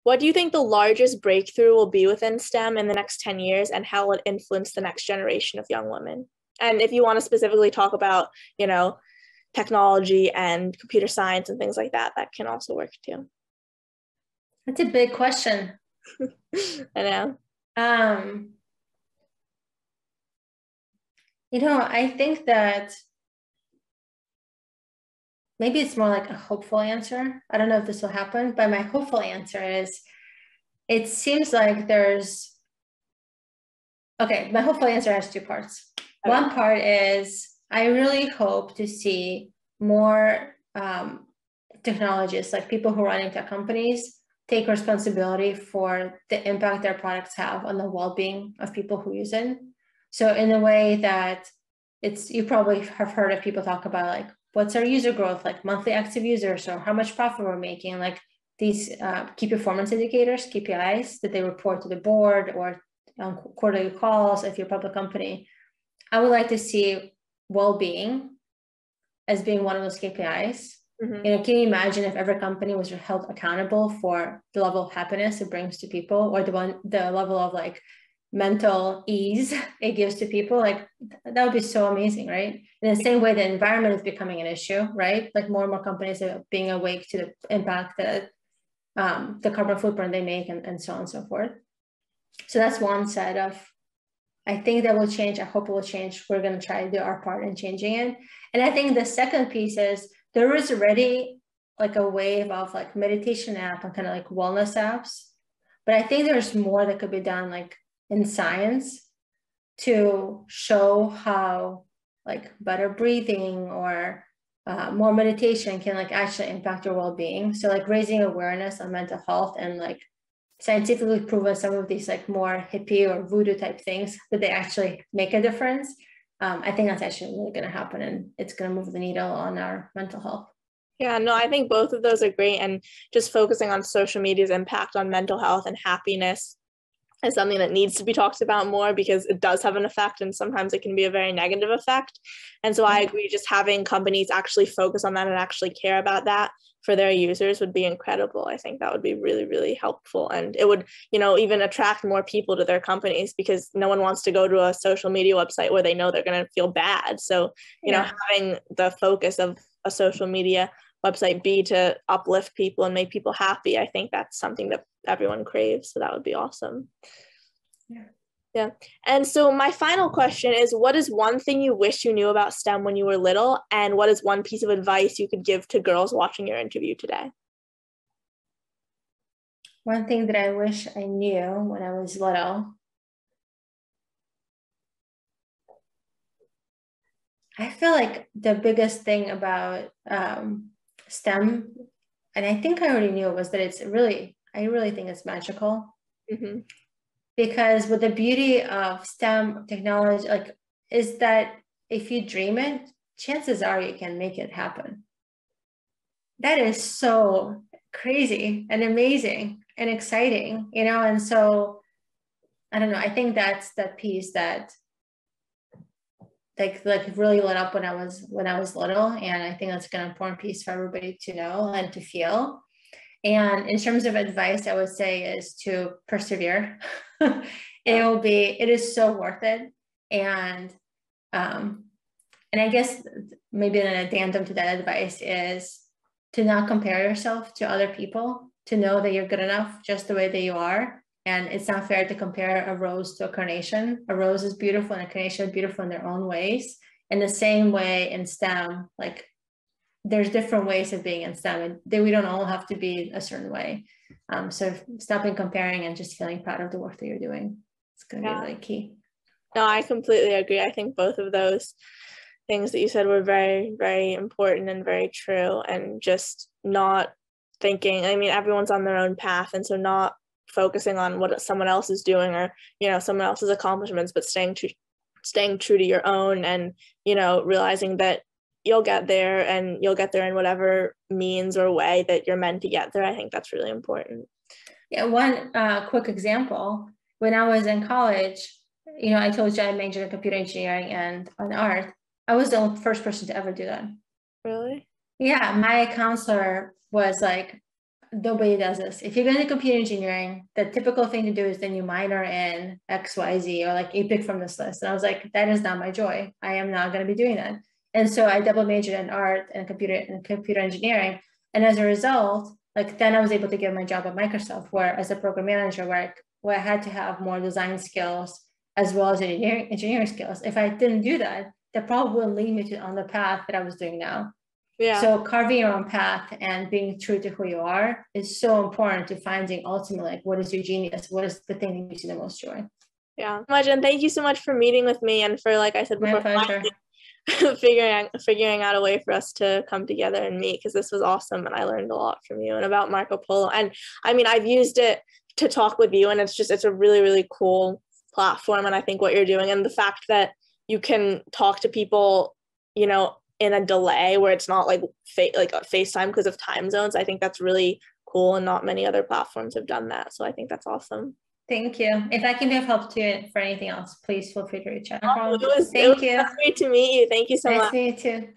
What do you think the largest breakthrough will be within STEM in the next 10 years, and how will it influence the next generation of young women? And if you want to specifically talk about, technology and computer science and things like that, that can also work too. That's a big question. I know. I think that maybe it's more like a hopeful answer. I don't know if this will happen, but my hopeful answer is, it seems like my hopeful answer has two parts. Okay. One part is, I really hope to see more technologists, like people who run into companies, take responsibility for the impact their products have on the well-being of people who use it. So in a way that you probably have heard of people talk about, like, what's our user growth, like monthly active users, or how much profit we're making, like these key performance indicators, KPIs, that they report to the board or on quarterly calls if you're a public company. I would like to see well-being as being one of those KPIs. Mm-hmm. Can you imagine if every company was held accountable for the level of happiness it brings to people, or the level of like mental ease it gives to people? Like, that would be so amazing, right? In the same way, the environment is becoming an issue, right? Like more and more companies are being awake to the impact that the carbon footprint they make, and so on and so forth. So that's one side of, I think that will change. I hope it will change. We're going to try to do our part in changing it. And I think the second piece is, there is already like a wave of like meditation app and kind of like wellness apps, but I think there's more that could be done, like in science, to show how like better breathing or more meditation can like actually impact your well-being. So like raising awareness on mental health, and like scientifically proven some of these like more hippie or voodoo type things, that they actually make a difference. I think that's actually really going to happen, and it's going to move the needle on our mental health. Yeah, no, I think both of those are great. And just focusing on social media's impact on mental health and happiness is something that needs to be talked about more, because it does have an effect, and sometimes it can be a very negative effect. And so I agree, just having companies actually focus on that and actually care about that for their users would be incredible. I think that would be really, really helpful. And it would, even attract more people to their companies, because no one wants to go to a social media website where they know they're going to feel bad. So, having the focus of a social media website be to uplift people and make people happy, I think that's something that everyone craves. So that would be awesome. Yeah. And so my final question is, what is one thing you wish you knew about STEM when you were little? And what is one piece of advice you could give to girls watching your interview today? One thing that I wish I knew when I was little. I feel like the biggest thing about STEM, and I think I already knew, was that I really think it's magical. Mm-hmm. Because what the beauty of STEM technology is that if you dream it, chances are you can make it happen. That is so crazy and amazing and exciting, and so I don't know, I think that's that piece that like really lit up when I was little, and I think that's an important piece for everybody to know and to feel. And in terms of advice, I would say is to persevere. It is so worth it. And I guess maybe an addendum to that advice is to not compare yourself to other people, to know that you're good enough just the way that you are. And it's not fair to compare a rose to a carnation. A rose is beautiful and a carnation is beautiful in their own ways. In the same way in STEM, like there's different ways of being in STEM, and we don't all have to be a certain way. So stopping comparing and just feeling proud of the work that you're doing. It's going to be really key. No, I completely agree. I think both of those things that you said were very, very important and very true. And just not thinking, everyone's on their own path. And so not focusing on what someone else is doing or, someone else's accomplishments, but staying true to your own, and, realizing that you'll get there, and you'll get there in whatever means or way that you're meant to get there. I think that's really important. Yeah. One quick example, when I was in college, I told you I majored in computer engineering and on art. I was the first person to ever do that. Really? Yeah. My counselor was like, nobody does this. If you're going to computer engineering, the typical thing to do is then you minor in XYZ, or like you pick from this list. And I was like, that is not my joy. I am not going to be doing that. And so I double majored in art and computer engineering. And as a result, like then I was able to get my job at Microsoft, where as a program manager, where I had to have more design skills as well as engineering skills. If I didn't do that, that probably wouldn't lead me on the path that I was doing now. Yeah. So carving your own path and being true to who you are is so important to finding ultimately like what is your genius, what is the thing that gives you the most joy. Yeah. And thank you so much for meeting with me, and for, like I said before, my pleasure. figuring out a way for us to come together and meet, because this was awesome and I learned a lot from you and about Marco Polo. And I mean, I've used it to talk with you, and it's a really, really cool platform. And I think what you're doing, and the fact that you can talk to people, you know, in a delay where it's not like FaceTime because of time zones, I think that's really cool, and not many other platforms have done that. So I think that's awesome. Thank you. If I can be of help to you for anything else, please feel free to reach out. It was great to meet you. Thank you so much. Nice to meet you too.